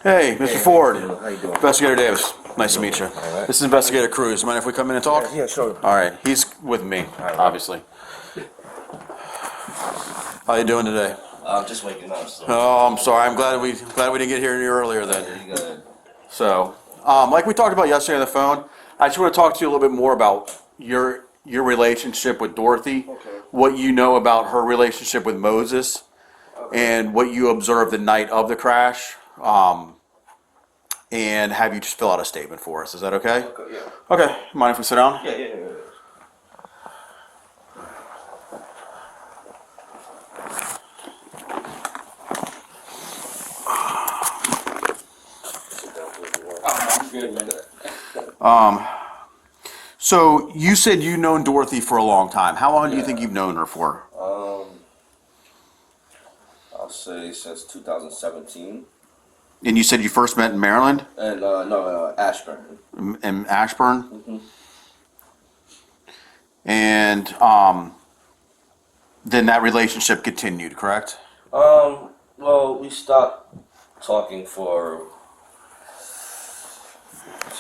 Hey, Mr. Hey, Ford. how you doing? Investigator Davis. Nice to meet you. All right. This is Investigator Cruz. Mind if we come in and talk? Yeah, sure. All right. He's with me, right. obviously. How you doing today? I'm just waking up. So. Oh, I'm sorry. I'm glad we didn't get here any earlier then. Yeah, you got it. So, like we talked about yesterday on the phone, I just want to talk to you a little bit more about your relationship with Dorothy, Okay. what you know about her relationship with Moses, and what you observed the night of the crash. And have you just fill out a statement for us. Is that okay? Okay, yeah. Okay. Mind if we sit down? Yeah. I'm good, man. So you said you've known Dorothy for a long time. How long do you think you've known her for? I'll say since 2017. And you said you first met in Maryland? And no, Ashburn. In Ashburn? Mm-hmm. And then that relationship continued, correct? Well, we stopped talking for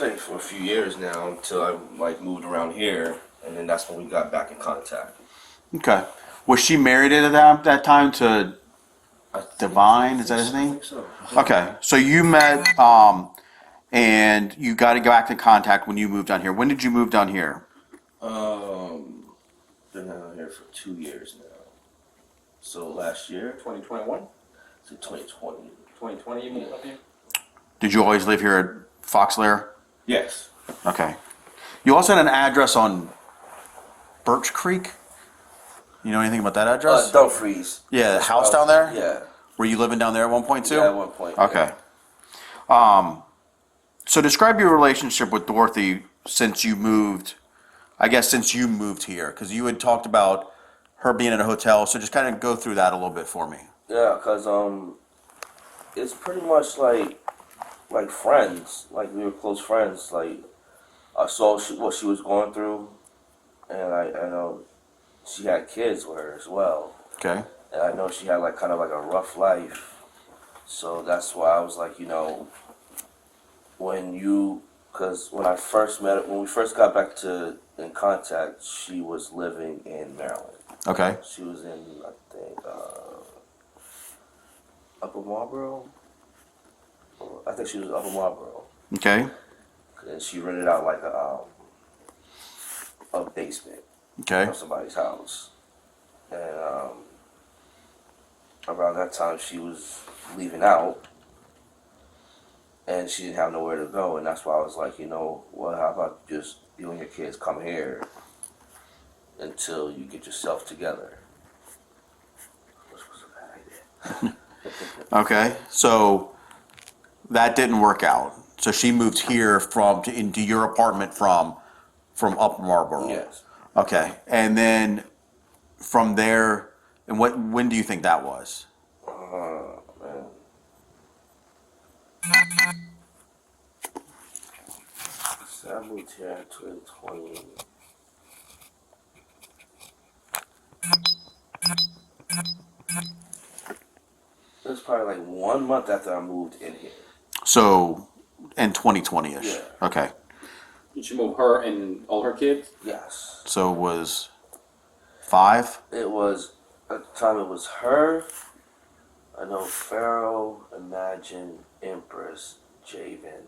a few years now until I moved around here, and then that's when we got back in contact. Okay. Was she married at that time to Divine? Is that his I name? think so. Okay. So you met and you got to go back in contact when you moved down here. When did you move down here? Been out here for 2 years now. So last year, 2021? so 2020. 2020 you moved up here? Did you always live here at Foxlair? Yes. Okay. You also had an address on Birch Creek? You know anything about that address? Dumfries. Yeah, the house down there? Yeah. Were you living down there at one point too? Yeah, at one point. Okay. So describe your relationship with Dorothy since you moved, I guess since you moved here, because you had talked about her being in a hotel, so just kind of go through that a little bit for me. Yeah, cause it's pretty much like friends. Like we were close friends. Like I saw what she was going through, and I know she had kids with her as well. Okay. And I know she had like kind of like a rough life. So that's why I was like, because when I first met her, when we first got back in contact, she was living in Maryland. Okay. She was in, I think, Upper Marlboro. I think she was Upper Marlboro. Okay. And she rented out like a basement Okay. of somebody's house. And around that time, she was leaving out, and she didn't have nowhere to go. And that's why I was like, well, how about just you and your kids come here until you get yourself together? Which was a bad idea. Okay. So that didn't work out. So she moved here into your apartment from Upper Marlboro. Yes. Okay. And then from there, and when do you think that was? Man. So I moved here in 2020. It was probably like 1 month after I moved in here. So in 2020-ish. Yeah. Okay. Did you move her and all her kids? Yes. So it was 5? It was, at the time it was her, I know Pharaoh, Imagine, Empress, Javen,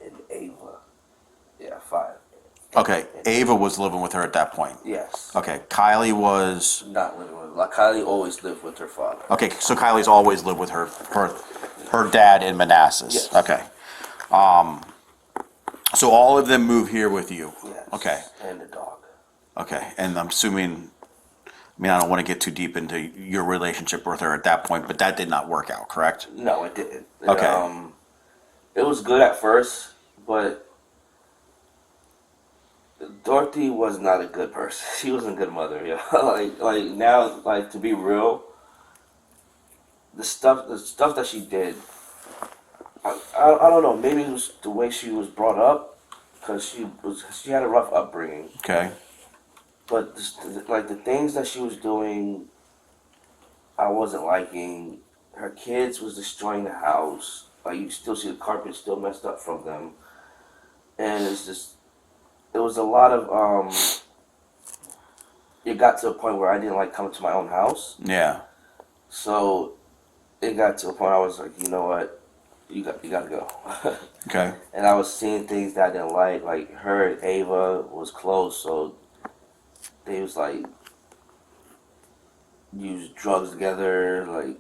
and Ava. Yeah, 5. Okay. Ava was living with her at that point. Yes. Okay. Kylie was. Not living with her. Like Kylie always lived with her father. Okay. So Kylie's always lived with her dad in Manassas. Yes. Okay. So all of them move here with you. Yes. Okay. And the dog. Okay. And I'm assuming. I mean, I don't want to get too deep into your relationship with her at that point, but that did not work out, correct? No, it didn't. Okay. It was good at first, but Dorothy was not a good person. She wasn't a good mother, yeah. like now, like to be real, the stuff that she did, I don't know. Maybe it was the way she was brought up, because she had a rough upbringing. Okay. But like the things that she was doing, I wasn't liking. Her kids was destroying the house. Like you still see the carpet still messed up from them, and it's just it was a lot of. It got to a point where I didn't like coming to my own house, Yeah. so it got to a point I was like, you know what, you got to go. Okay. And I was seeing things that I didn't like. Like her and Ava was close, so they was like use drugs together, like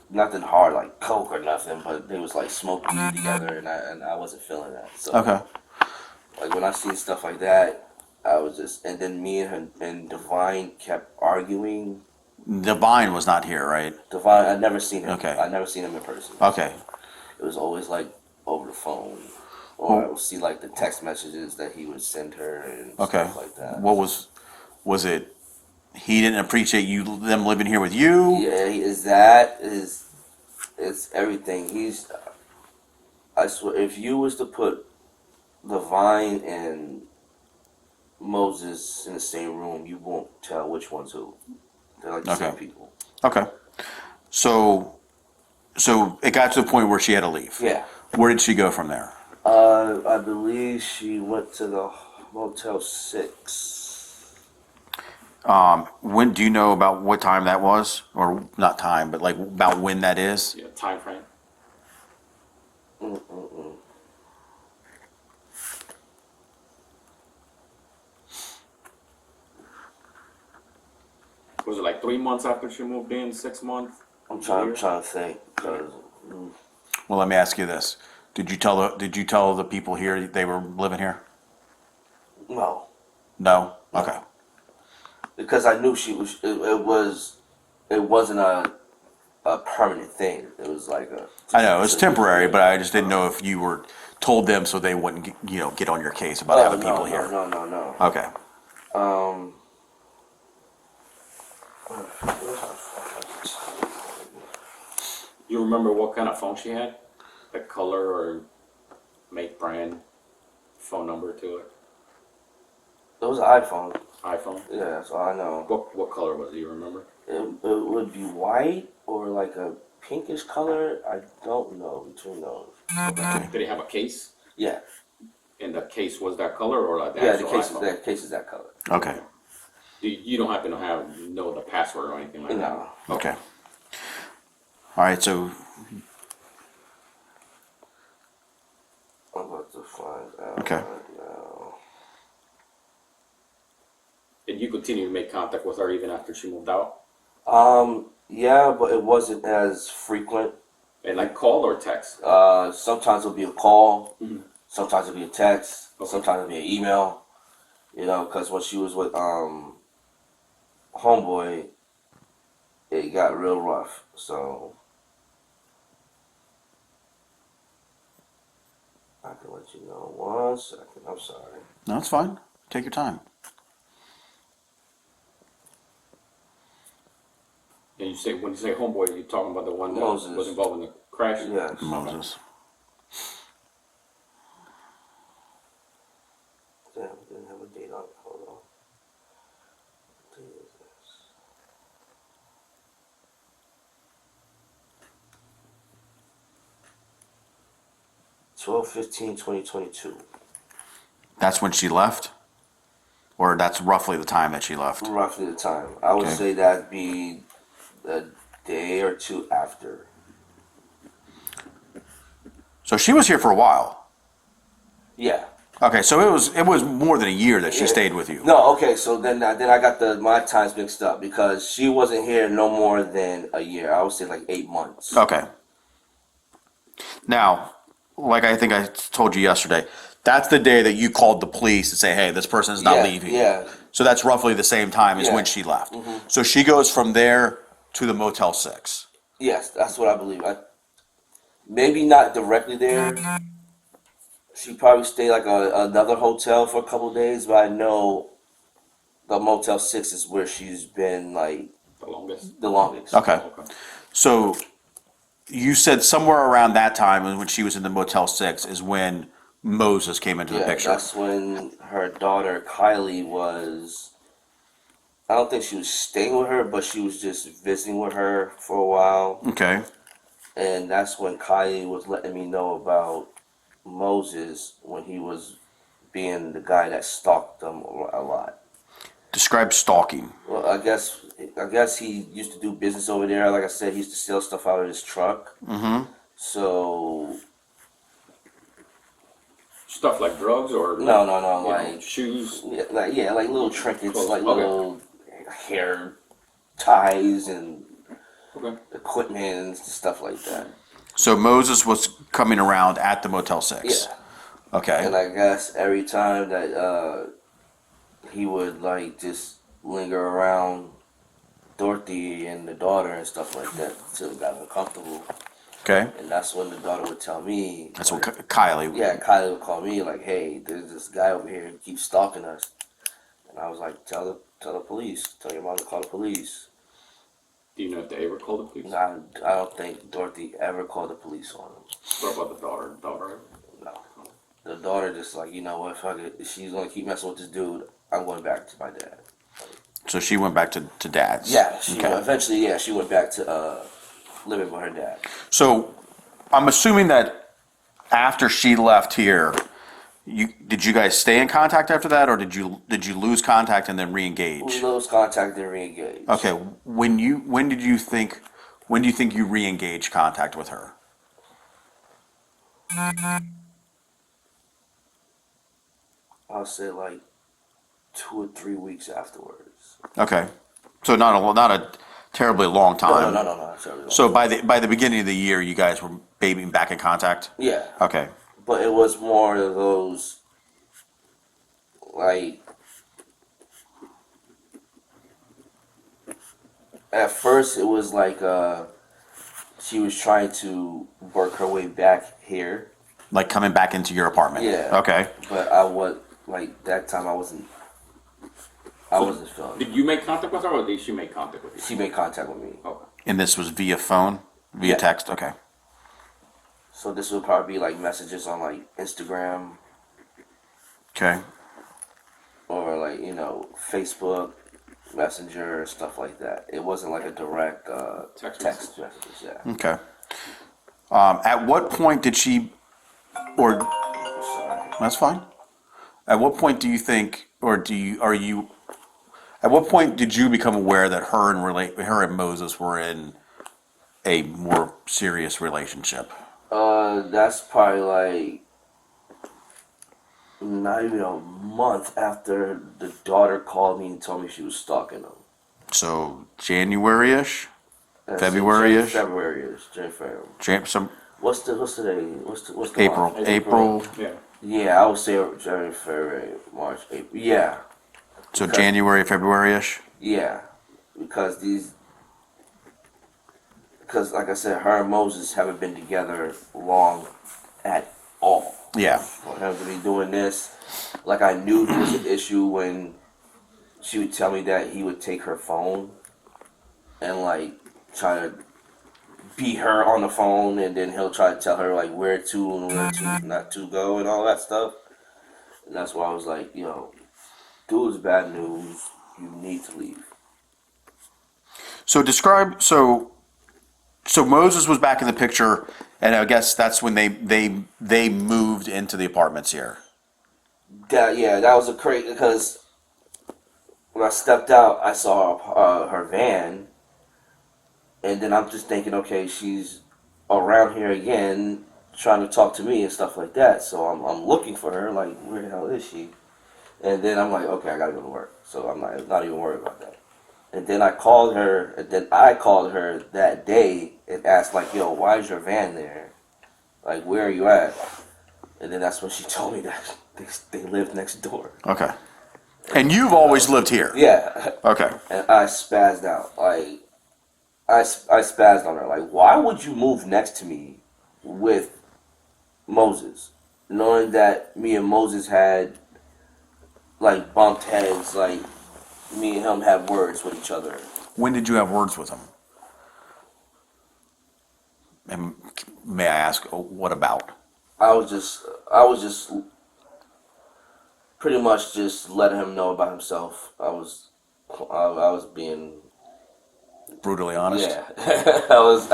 nothing hard like coke or nothing, but they was like smoking weed together, and I wasn't feeling that. So Okay. like when I seen stuff like that, I was just, and then me and her and Divine kept arguing. Divine was not here, right? Divine, I never seen him. Okay. I never seen him in person. Okay. It was always like over the phone, or I Well- would see like the text messages that he would send her and Okay. stuff like that. What was it? He didn't appreciate them living here with you. Yeah, it's everything. I swear, if you was to put Divine and Moses in the same room, you won't tell which one's who. They're like the same Okay. people. Okay. So it got to the point where she had to leave. Yeah. Where did she go from there? I believe she went to the Motel 6. When do you know about what time that was, or not time, but like about when that is? Yeah, time frame. Mm-mm-mm. Was it like 3 months after she moved in? 6 months? I'm trying to think. 'Cause, Well, let me ask you this: Did you tell the people here they were living here? no. No. Okay. Because I knew she was. It wasn't a permanent thing. It was like a. I know it's temporary, but I just didn't know if you were told them so they wouldn't get on your case about having people here. No. Okay. Um. You remember what kind of phone she had? The color or make, brand, phone number to it? It was an iPhone. iPhone? Yeah, that's all I know. What color was it? Do you remember? It would be white or like a pinkish color. I don't know between those. Did it have a case? Yeah, And the case was that color or like the yeah. The actual case iPhone? that case is that color. Okay. You don't happen to know the password or anything like that? No. Okay. All right. So I'm about to find out Okay. right now. And you continue to make contact with her even after she moved out? Yeah, but it wasn't as frequent. And like call or text? Sometimes it'll be a call. Mhm. Sometimes it'll be a text. Okay. Sometimes it'll be an email. Because when she was with homeboy, it got real rough. So I can let you know 1 second. I'm sorry. no, it's fine. Take your time. And when you say homeboy, you're talking about the one that Moses. was involved in the crash? Yes. Moses. Damn, we didn't have a date on it. Hold on. What date is this? 12/15/2022. That's when she left, or that's roughly the time that she left. Roughly the time. I would Okay. say that'd be a day or two after. So she was here for a while. Yeah. Okay, so it was more than a year that she stayed with you. No, okay, so then I got my times mixed up because she wasn't here no more than a year. I would say like 8 months. Okay. Now, like I think I told you yesterday, that's the day that you called the police to say, "Hey, this person is not Yeah, leaving." yeah. So that's roughly the same time as Yeah. when she left. So she goes from there to the Motel 6. Yes, that's what I believe. Maybe not directly there. She probably stayed like another hotel for a couple of days, but I know the Motel 6 is where she's been like The longest? the longest. Okay. Okay. So you said somewhere around that time when she was in the Motel 6 is when Moses came into the Yeah, picture. that's when her daughter Kylie was. I don't think she was staying with her, but she was just visiting with her for a while. Okay. And that's when Kylie was letting me know about Moses when he was being the guy that stalked them a lot. Describe stalking. Well, I guess he used to do business over there. Like I said, he used to steal stuff out of his truck. Mm-hmm. So Stuff like drugs or no, you like know, shoes. like little trinkets, Clothes. like Okay. little hair ties and Okay. equipment and stuff like that. So Moses was coming around at the Motel 6. Yeah. Okay. And I guess every time that he would like just linger around Dorothy and the daughter and stuff like that until it got uncomfortable. Okay. And that's when the daughter would tell me. That's what Kylie. Yeah, Kylie would call me like, "Hey, there's this guy over here who keeps stalking us." And I was like, "Tell the police. Tell your mom to call the police." Do you know if they ever called the police? I don't think Dorothy ever called the police on him. What about the daughter? No. The daughter just like, you know what, fuck it. If she's gonna keep messing with this dude, I'm going back to my dad. So she went back to dad's. Yeah, Okay. she went back to living with her dad. So I'm assuming that after she left here, did you guys stay in contact after that, or did you lose contact and then We re-engage? lost contact and re-engaged. Okay. When do you think you re-engaged contact with her? I'll say like 2 or 3 weeks afterwards. Okay. So not a terribly long time. No. Sorry. So by the beginning of the year, you guys were being back in contact. Yeah, Okay. but it was more of those like. At first, it was like she was trying to work her way back here. Like coming back into your apartment. Yeah. Okay. But I was like that time I wasn't feeling. Did you make contact with her, or did she make contact with you? She made contact with me. Okay. And this was via phone, via Yeah. text. Okay. So this would probably be like messages on like Instagram Okay. or like Facebook Messenger stuff like that. It wasn't like a direct Text text messages. Yeah. Okay. At what point did she, or Sorry. that's fine. At what point do you think, or at what point did you become aware that her and Moses were in a more serious relationship? That's probably like not even a month after the daughter called me and told me she was stalking him. So January-ish, That's February-ish? February-ish. January. What's the day? What's the April. month? April. Yeah. Yeah, I would say January, February, March, April. Yeah, So January, February-ish. yeah, because like I said, her and Moses haven't been together long at all. Yeah. For him to be doing this, like I knew there was an issue when she would tell me that he would take her phone and like try to beat her on the phone, and then he'll try to tell her like where to and where to not to go and all that stuff. And that's why I was like, dude's bad news. You need to leave. So describe so Moses was back in the picture, and I guess that's when they moved into the apartments here. That was a crazy because when I stepped out, I saw her van, and then I'm just thinking, okay, she's around here again, trying to talk to me and stuff like that. So I'm looking for her, like where the hell is she? And then I'm like, okay, I gotta go to work, so I'm not even worried about that. And then I called her that day and asked like, yo, why is your van there? Like, where are you at? And then that's when she told me that they live next door. Okay. And you've always lived here. Yeah. Okay. And I spazzed out. Like, I spazzed on her. Like, why would you move next to me with Moses, knowing that me and Moses had like bumped heads, like me and him had words with each other. When did you have words with him? And may I ask, what about? I was just pretty much just letting him know about himself. I was being Brutally honest? yeah. I was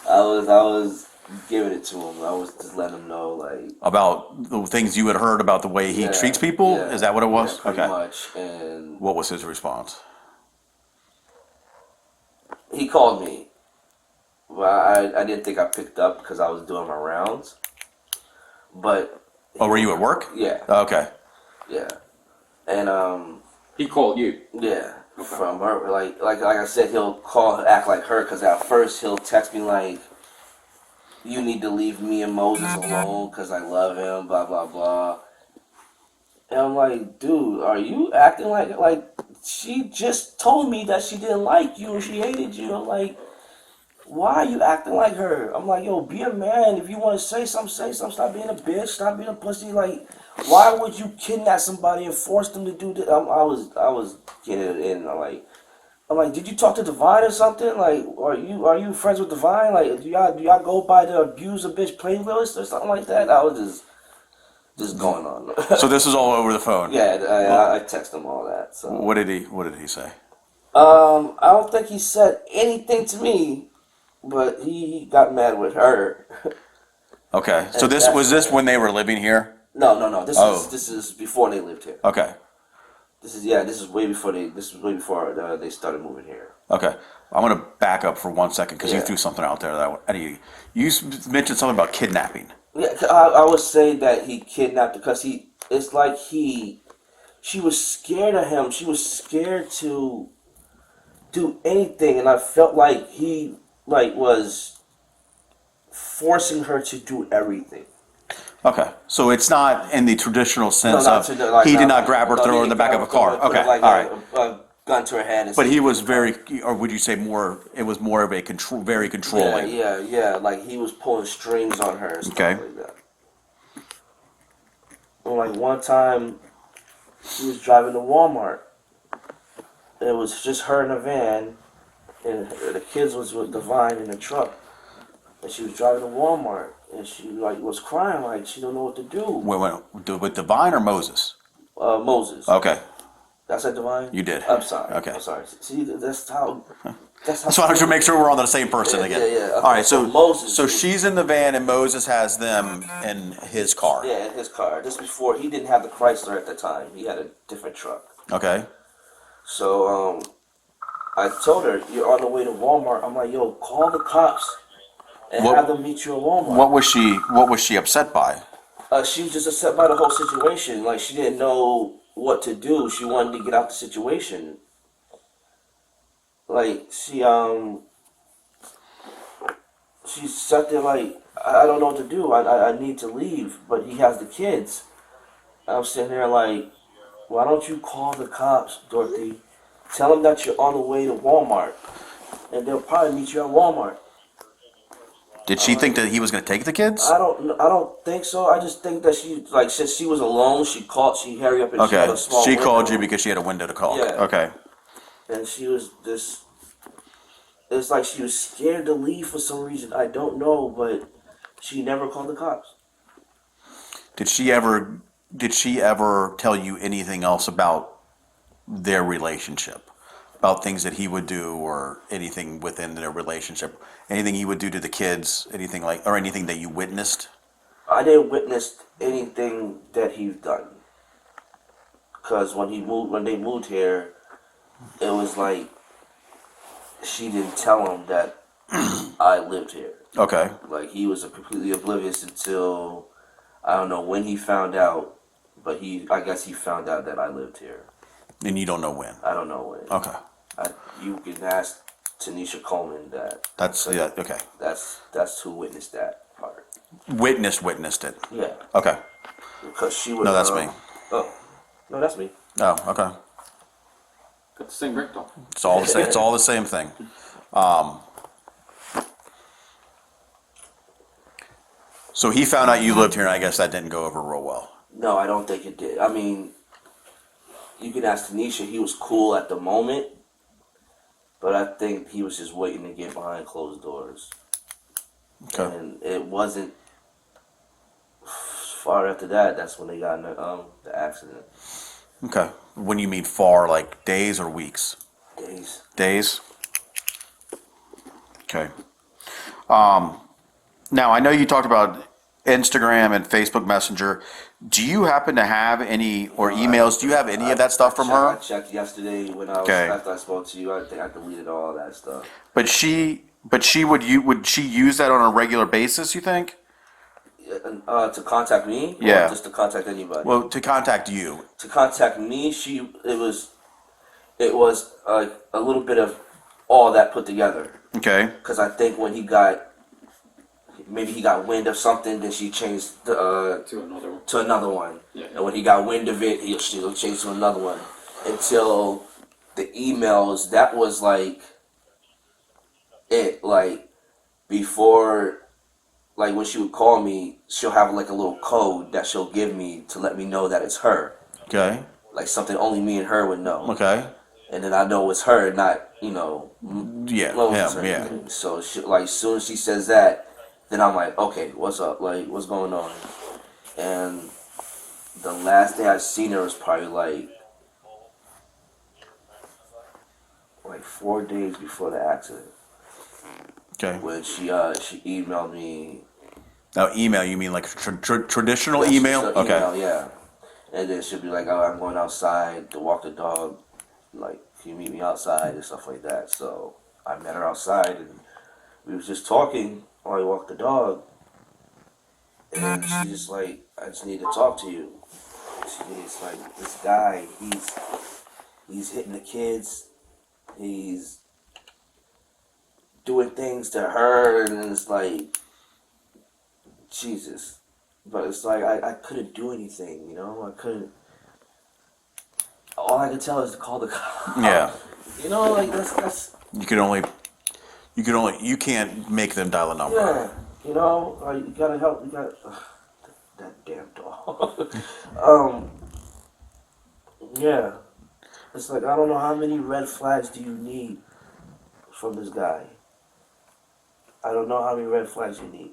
I was giving it to him. I was just letting him know, like, About the things you had heard about the way he treats people? yeah, Is that what it was? yeah, pretty Okay. much. And What was his response? he called me. Well, I didn't think I picked up because I was doing my rounds. But Oh, were you at work? yeah, Okay. yeah, and He called you. yeah, from her, like I said, he'll call, act like her, because at first he'll text me like, "You need to leave me and Moses alone because I love him," blah blah blah. And I'm like, dude, are you acting like she just told me that she didn't like you and she hated you? I'm like, why are you acting like her? I'm like, yo, be a man. If you want to say something, say something. Stop being a bitch. Stop being a pussy. Like, why would you kidnap somebody and force them to do this? I was getting it in. I'm like, did you talk to Divine or something? Like, are you friends with Divine? Like, do y'all go by the abuse a bitch playlist or something like that? I was just going on. So this is all over the phone. Yeah, I text him all that. So What did he say? I don't think he said anything to me, but he got mad with her. Okay. So And this that's was this when they were living here? No. This Oh. is before they lived here. Okay. This is way before they started moving here. Okay. I'm going to back up for 1 second because you Yeah. threw something out there that you mentioned something about kidnapping. Yeah, I would say that he kidnapped because it's like she was scared of him. She was scared to do anything, and I felt like he was forcing her to do everything. Okay. So it's not in the traditional sense not of to the, like, he did not like- grab her, no, throw he her in the didn't back of a grab her, car. put, Okay. like, All right. a gun to her head. And But say, he was very, or would you say more? It was more of a very controlling. Yeah. Like he was pulling strings on her and stuff Okay. like that. And like one time, she was driving to Walmart. It was just her in a van, and the kids was with Divine in the truck. And she was driving to Walmart, and she was crying like she don't know what to do. With Divine or Moses? Moses. Okay. Did I say Divine? You did. I'm sorry. Okay. I'm sorry. See, that's how. So I want to make sure we're on the same person Yeah, again. yeah. All right. So Moses. So she's in the van and Moses has them in his car. Yeah, in his car. This before he didn't have the Chrysler at the time. He had a different truck. Okay. So I told her, "You're on the way to Walmart." I'm like, "Yo, call the cops and What- have them meet you at Walmart." What was she upset by? She was just upset by the whole situation. Like she didn't know what to do. She wanted to get out the situation. Like she sat there like, I don't know what to do. I need to leave, but he has the kids. I'm sitting there like, why don't you call the cops, Dorothy? Tell them that you're on the way to Walmart, and they'll probably meet you at Walmart. Did she think that he was going to take the kids? I don't think so. I just think that she since she was alone, she hurry up and she had Okay. a small She called window. you because she had a window to call. Yeah. Okay. And she was just. It's like she was scared to leave for some reason. I don't know, but she never called the cops. Did she ever tell you anything else about their relationship? About things that he would do or anything within their relationship? Anything he would do to the kids? Anything or anything that you witnessed? I didn't witness anything that he's done. Cause when they moved here, it was like she didn't tell him that I lived here. Okay. Like he was completely oblivious until I don't know when he found out, but I guess he found out that I lived here. And you don't know when? I don't know when. Okay. You can ask Tanisha Coleman that. Okay. That's who witnessed that part. Witnessed it. Yeah, Okay. because she was. No, that's me. Oh, no, that's me. Oh, okay. Got the same rectal. It's all the same. It's all the same thing. So he found out you lived here, and I guess that didn't go over real well. No, I don't think it did. I mean, you can ask Tanisha. He was cool at the moment, but I think he was just waiting to get behind closed doors. Okay. And it wasn't far after that. That's when they got in the accident. Okay. When you mean far, like days or weeks? Days. Days. Okay. Now, I know you talked about Instagram and Facebook Messenger. Do you happen to have any, or emails? Do you have any of that stuff from I her? checked yesterday when I was Okay. after I spoke to you. I think I deleted all that stuff. Would she use that on a regular basis, you think? To contact me, Yeah. or just to contact anybody. Well, to contact you. To contact me, it was a little bit of all that put together. Okay. Because I think when maybe he got wind of something, then she changed To another one. to another one. Yeah. And when he got wind of it, she'll change to another one. Until the emails, that was like it. Like before, like when she would call me, she'll have like a little code that she'll give me to let me know that it's her. Okay. Like something only me and her would know. Okay. And then I know it's her, not Yeah. Moses or Him. Yeah. anything. So like as soon as she says that, then I'm like, okay, what's up? Like what's going on? And the last day I seen her was probably like 4 days before the accident, Okay. when she emailed me. Now, email, you mean like traditional Yeah, email? she'll Okay. email, yeah. And then she'll be like, oh, I'm going outside to walk the dog. Like, can you meet me outside and stuff like that? So I met her outside and we was just talking while I walked the dog. And she just like, I just need to talk to you. It's like, this guy, he's hitting the kids. He's doing things to her, and it's like, Jesus. But it's like, I couldn't do anything, I couldn't. All I could tell is to call the cops. Yeah. Like that's You can't make them dial a number. yeah. Like, you gotta help. You gotta. That damn dog. Yeah. It's like, I don't know how many red flags do you need from this guy. I don't know how many red flags you need.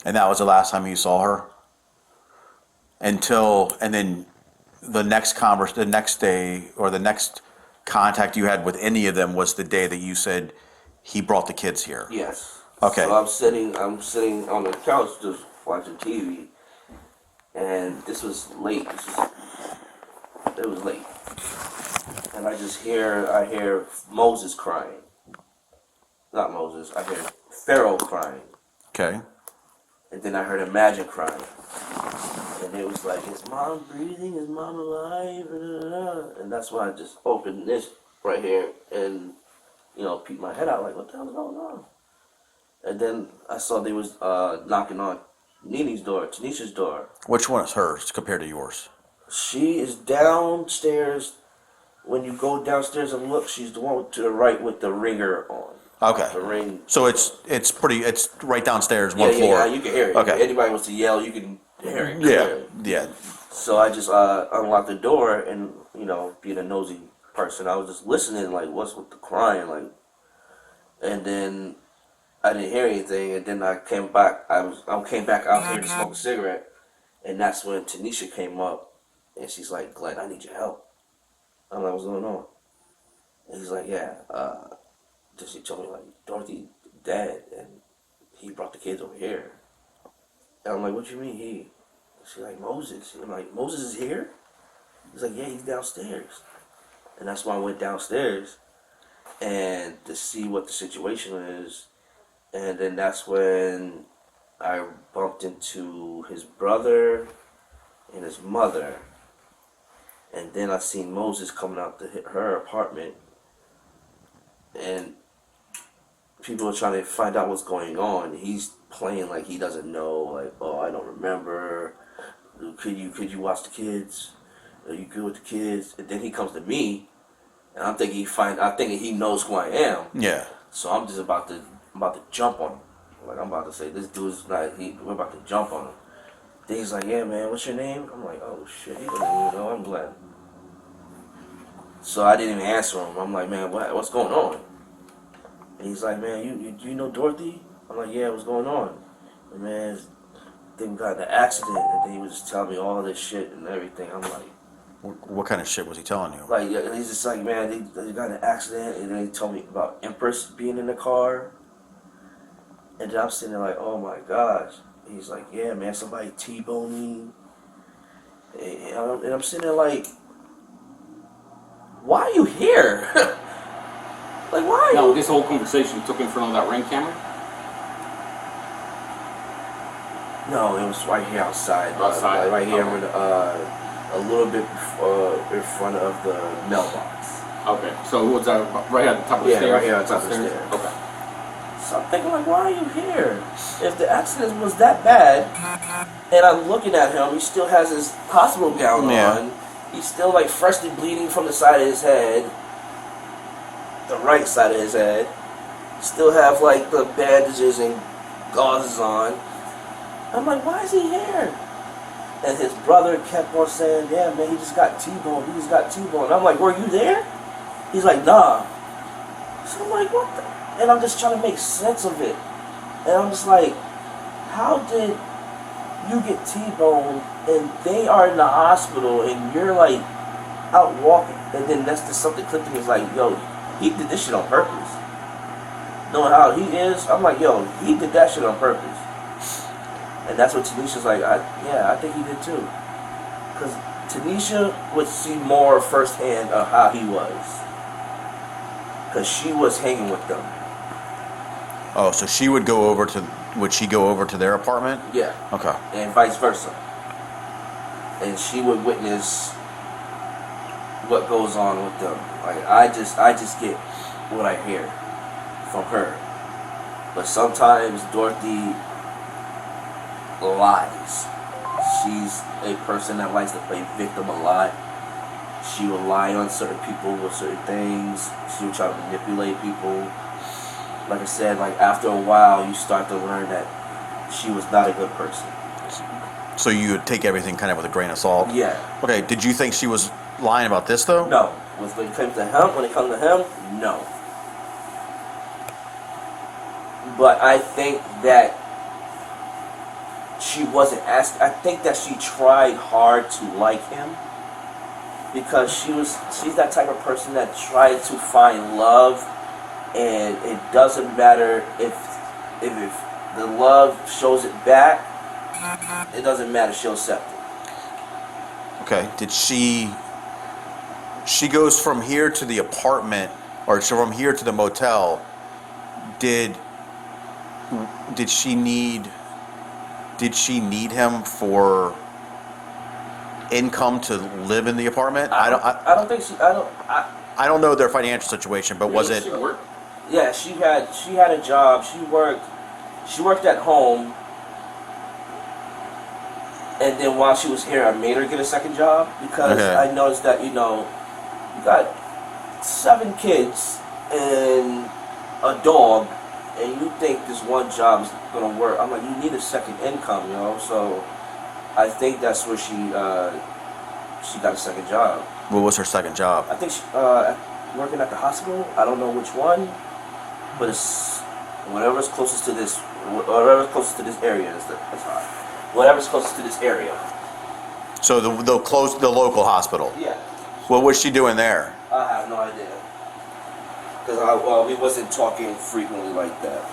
And that was the last time you saw her? And then the next day, or the next contact you had with any of them was the day that you said he brought the kids here? Yes. Okay. So I'm sitting on the couch just watching TV, and this was late. It was late, and I hear Moses crying. Not Moses. I hear Pharaoh crying, Okay. and then I heard Imagine crying, and it was like, is mom breathing? Is mom alive? And that's why I just opened this right here and peeked my head out like, what the hell's going on? And then I saw they was knocking on Nini's door, Tanisha's door. Which one is hers compared to yours? She is downstairs. When you go downstairs and look, she's the one to the right with the ringer on. Okay. The ring. So it's right downstairs, Yeah, one floor. yeah, you can hear it. Okay. If anybody wants to yell, you can hear it. Yeah. Clearly. Yeah. So I just unlocked the door, and being a nosy person, I was just listening, like, what's with the crying, like, and then I didn't hear anything, and then I came back. I came back out here to smoke a cigarette, and that's when Tanisha came up, and she's like, Glenn, I need your help. I'm like, what's going on? And he's like, yeah. Then she told me, like, Dorothy dead, and he brought the kids over here. And I'm like, what you mean he? She's like, Moses. I'm like, Moses is here? He's like, yeah, he's downstairs. And that's why I went downstairs and to see what the situation is. And then that's when I bumped into his brother and his mother. And then I seen Moses coming out to her apartment. And people are trying to find out what's going on. He's playing like he doesn't know. Like, oh, I don't remember. Could you watch the kids? Are you good with the kids? And then he comes to me, and I'm thinking he knows who I am. Yeah. So I'm just about to jump on him. Like, I'm about to say, this dude's not. We're about to jump on him. Then he's like, yeah, man, what's your name? I'm like, oh shit, he doesn't even know. I'm glad. So I didn't even answer him. I'm like, man, what's going on? And he's like, man, you know Dorothy? I'm like, yeah, what's going on? And man, they got in an accident, and then he was just telling me all this shit and everything. I'm like, What kind of shit was he telling you? like, and he's just like, man, they got in an accident, and then he told me about Empress being in the car, And then I'm sitting there like, oh my gosh. He's like, yeah, man, somebody T-boned me. And I'm sitting there like, why are you here? Like, why are Now, you? this whole conversation took in front of that ring camera? No, it was right here outside. Outside? Right here, Okay. a little bit in front of the mailbox. Okay, so what's that, right at the top of the Yeah, stairs? right here on top of the Upstairs? stairs. Okay. So I'm thinking, like, why are you here? If the accident was that bad, and I'm looking at him, he still has his hospital gown Yeah. on. He's still, like, freshly bleeding from the side of his head, the right side of his head. Still have, like, the bandages and gauzes on. I'm like, why is he here? And his brother kept on saying, yeah, man, he just got T-boned. He just got T-boned. I'm like, were you there? He's like, nah. So I'm like, what the? And I'm just trying to make sense of it. And I'm just like, how did you get T-boned and they are in the hospital and you're like out walking? And then that's just something clicked to me. It's like, yo, he did this shit on purpose. Knowing how he is, I'm like, yo, he did that shit on purpose. And that's what Tanisha's like, yeah, I think he did too. Because Tanisha would see more firsthand of how he was. Because she was hanging with them. Oh, so she would go over to, would she go over to their apartment? Yeah. Okay. And vice versa. And she would witness what goes on with them. Like, I just get what I hear from her. But sometimes Dorothy lies. She's a person that likes to play victim a lot. She will lie on certain people with certain things. She will try to manipulate people. Like I said, like after a while, you start to learn that she was not a good person. So you would take everything kind of with a grain of salt? Yeah. Okay, did you think she was lying about this though? No. When it comes to him, no. But I think that she wasn't asked. I think that she tried hard to like him because she's that type of person that tried to find love, and it doesn't matter if the love shows it back. It doesn't matter. She'll accept it. Okay, did she goes from here to the apartment, or so from here to the motel, did she need him for income to live in the apartment? I don't think she. I don't know their financial situation, but was it? She worked? Yeah, she had a job. She worked at home. And then while she was here, I made her get a second job because Okay. I noticed that, you got 7 kids and a dog, and you think this one job is going to work. I'm like, you need a second income, So I think that's where she got a second job. What was her second job? I think she, working at the hospital. I don't know which one, but it's whatever's closest to this area. That's fine. Whatever's closest to this area. So the local hospital. Yeah. What was she doing there? I have no idea. Because we wasn't talking frequently like that.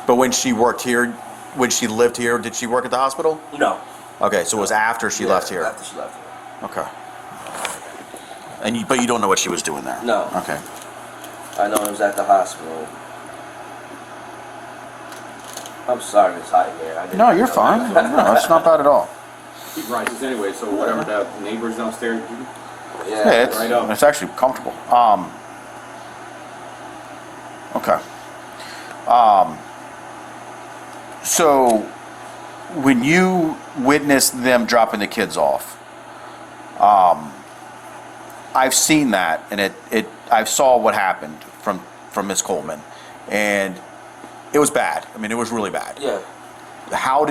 But when she worked here, when she lived here, did she work at the hospital? No. Okay, so it was after she left here. After she left here. Okay. But you don't know what she was doing there. No. Okay. I know it was at the hospital. I'm sorry it's hot here. No, you're fine. No, it's not bad at all. Heat rises anyway, so whatever the neighbors downstairs do. Yeah, Right up. it's actually comfortable. Okay. So when you witnessed them dropping the kids off, I've seen that, and I saw what happened from Miss Coleman, and it was bad. I mean, it was really bad. Yeah. How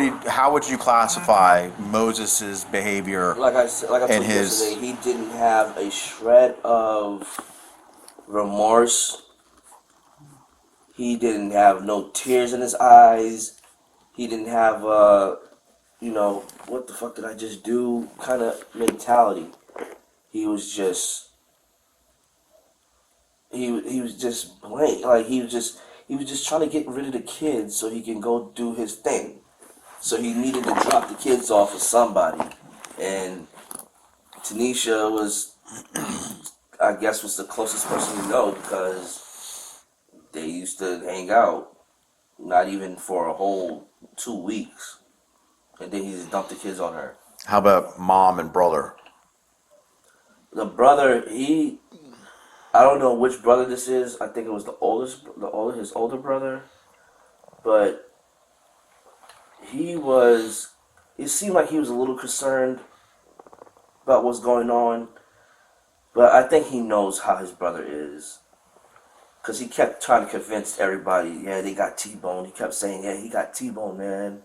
would you classify Moses's behavior? Like I told you yesterday, he didn't have a shred of remorse. He didn't have no tears in his eyes. He didn't have what the fuck did I just do kind of mentality. He was just he was just blank. Like he He was just trying to get rid of the kids so he can go do his thing. So he needed to drop the kids off with somebody. And Tanisha was, I guess, was the closest person to know because they used to hang out, not even for a whole 2 weeks. And then he just dumped the kids on her. How about mom and brother? The brother, I don't know which brother this is. I think it was his older brother. But it seemed like he was a little concerned about what's going on. But I think he knows how his brother is. Because he kept trying to convince everybody, yeah, they got T-boned. He kept saying, yeah, he got T-boned, man.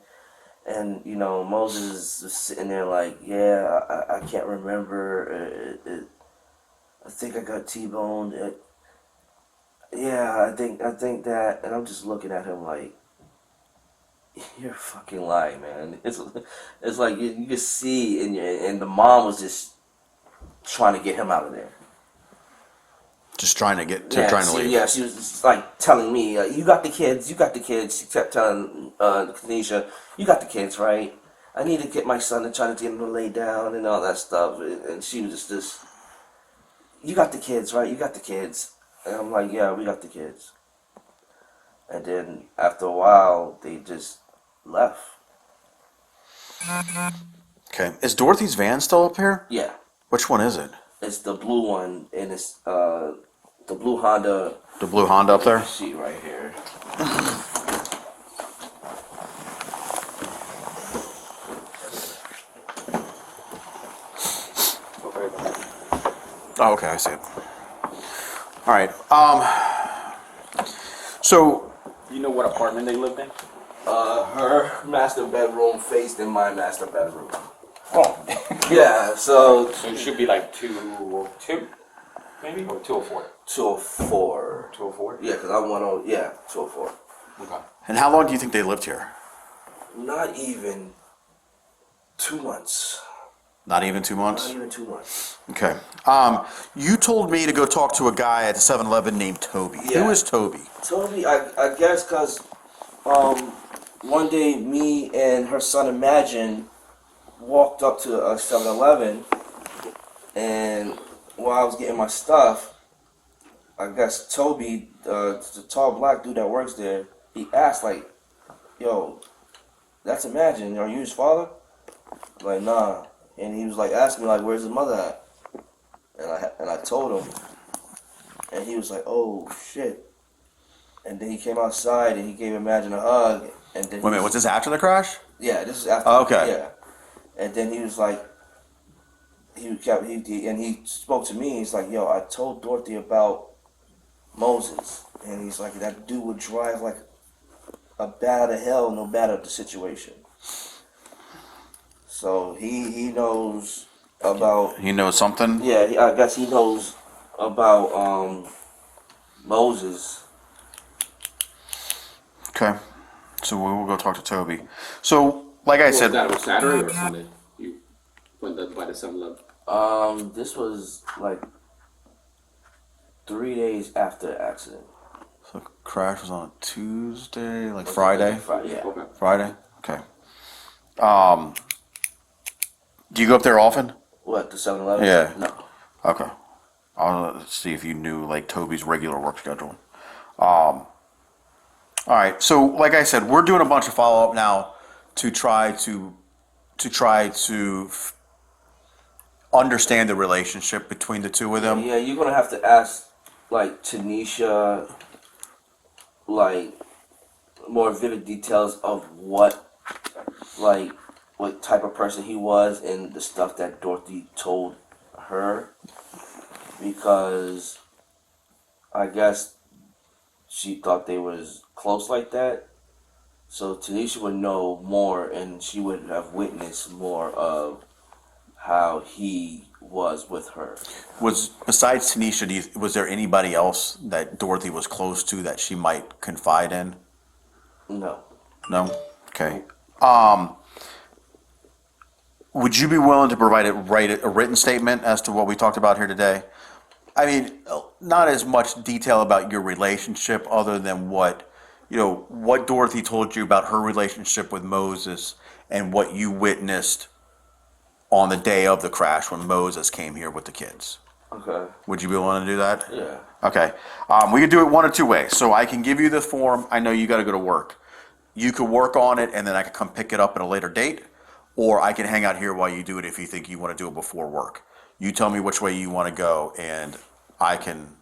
And, Moses was sitting there like, yeah, I can't remember. I think I got T-boned. Yeah, I think that. And I'm just looking at him like, you're fucking lying, man. It's like you can see, and the mom was just trying to get him out of there. Just trying to leave. Yeah, she was just like telling me, you got the kids. She kept telling Kanisha, you got the kids, right? I need to get my son and trying to get him to lay down and all that stuff. And she was just, you got the kids, right? You got the kids. And I'm like, yeah, we got the kids. And then after a while, they just left. Okay. Is Dorothy's van still up here? Yeah. Which one is it? It's the blue one, and it's the blue Honda. The blue Honda up there? Seat right here. Oh, okay, I see it. All right. So You know what apartment they lived in? Her master bedroom faced in my master bedroom. Oh. Yeah, so So it should be like 202, maybe? Or 204? 204. 204? Yeah, because I went on, 204. Okay. and how long do you think they lived here? Not even 2 months. Not even 2 months? Not even 2 months. Okay. You told me to go talk to a guy at the 7-Eleven named Toby. Yeah. Who is Toby? Toby, I guess because one day me and her son Imagine walked up to a 7-Eleven, and while I was getting my stuff, I guess Toby, the tall black dude that works there, he asked like, yo, that's Imagine, are you his father? I'm like, nah. And he was like asking me like, where's his mother at? And I told him, and he was like, oh shit. And then he came outside and he gave Imagine a hug. And then Wait a minute, was this after the crash? Yeah, this is after. Oh, okay. Yeah, and then he was like, he spoke to me. He's like, yo, I told Dorothy about Moses, and he's like, that dude would drive like a bat out of hell, no matter the situation. So he knows about. He knows something? Yeah, I guess he knows about Moses. Okay. So we will go talk to Toby. So, like I Was said, that on Saturday or Sunday? You went by the 7-Eleven? This was like 3 days after the accident. so the crash was on a Tuesday, like Friday? Friday, yeah. Okay. Friday? Okay. Do you go up there often? What, the 7-Eleven? Yeah. No. Okay. I'll see if you knew like Toby's regular work schedule. All right. So, like I said, we're doing a bunch of follow up now to try to understand the relationship between the two of them. Yeah, you're gonna have to ask like Tanisha, like more vivid details of what type of person he was and the stuff that Dorothy told her, because I guess she thought they was close like that. So Tanisha would know more, and she would have witnessed more of how he was with her. Besides Tanisha, was there anybody else that Dorothy was close to that she might confide in? No. No? Okay. Would you be willing to write a written statement as to what we talked about here today? I mean, not as much detail about your relationship other than what what Dorothy told you about her relationship with Moses and what you witnessed on the day of the crash when Moses came here with the kids. Okay. Would you be willing to do that? Yeah. Okay. We could do it one of two ways. So I can give you the form. I know you got to go to work. You could work on it, and then I could come pick it up at a later date, or I can hang out here while you do it if you think you want to do it before work. You tell me which way you want to go, and I can.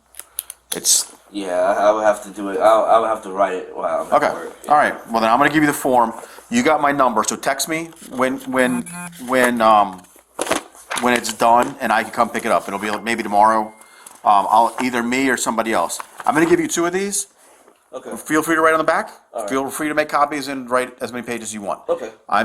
It's Yeah, I would have to do it. I would have to write it while I'm okay. at work. All right. Well, then I'm going to give you the form. You got my number, so text me when it's done, and I can come pick it up. It'll be like maybe tomorrow. I'll either me or somebody else. I'm going to give you 2 of these. Okay. Feel free to write on the back. right. Feel free to make copies and write as many pages as you want. Okay. I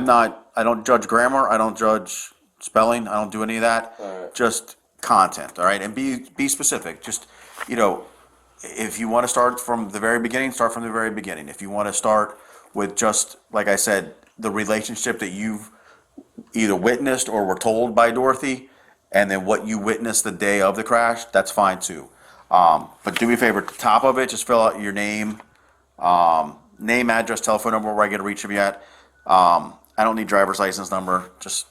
don't judge grammar. I don't judge spelling. I don't do any of that. All right. Just content. All right. And be specific. Just, if you want to start from the very beginning, start from the very beginning. If you want to start with just, like I said, the relationship that you've either witnessed or were told by Dorothy, and then what you witnessed the day of the crash, that's fine too. But do me a favor, at the top of it, just fill out your name, address, telephone number, where I get to reach you at. I don't need driver's license number, just,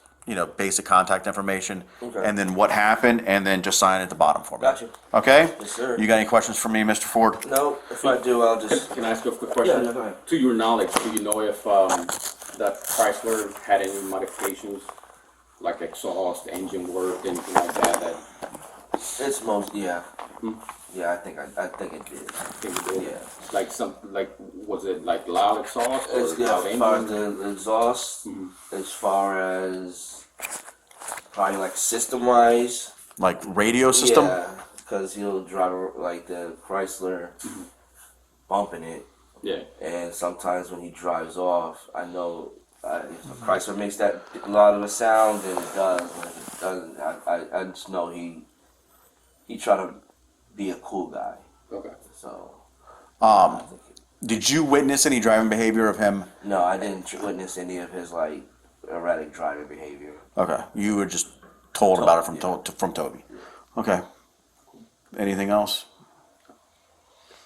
basic contact information. Okay. And then what happened, and then just sign at the bottom for me. Gotcha. Okay? Yes, sir. You got any questions for me, Mr. Ford? No, if I do, I'll just. Can I ask you a quick question? Yeah, go ahead. To your knowledge, do you know if that Chrysler had any modifications, like exhaust, engine work, anything like that? It's most yeah. Yeah, I think it did. Think it did? Yeah. Was it like loud exhaust or As loud far as engine? the exhaust, as far as probably like system wise. Like radio system? Yeah, because he'll drive like the Chrysler, bumping it, Yeah. and sometimes when he drives off, I know if the Chrysler makes that lot of a sound, then it does. When it doesn't, I just know he try to be a cool guy. Okay. So. Did you witness any driving behavior of him? No, I didn't witness any of his like erratic driving behavior. Okay, you were just told about it from Yeah. from Toby. Okay. Anything else?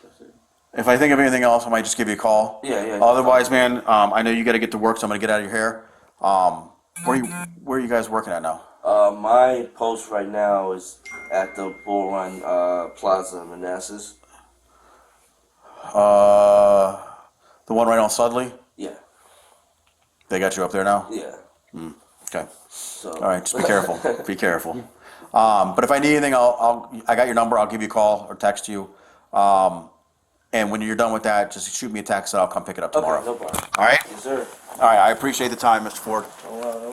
That's it. If I think of anything else, I might just give you a call. Yeah. Otherwise, man, I know you got to get to work, so I'm gonna get out of your hair. Where are you guys working at now? My post right now is at the Bull Run Plaza in Manassas. The one right on Sudley. Yeah, They got you up there now. yeah. Okay. So. All right. Just be careful. Be careful. But if I need anything, I got your number. I'll give you a call or text you. And when you're done with that, just shoot me a text and I'll come pick it up tomorrow. Okay, no problem. All right. Yes, sir. All right. I appreciate the time, Mr. Ford. Oh, wow.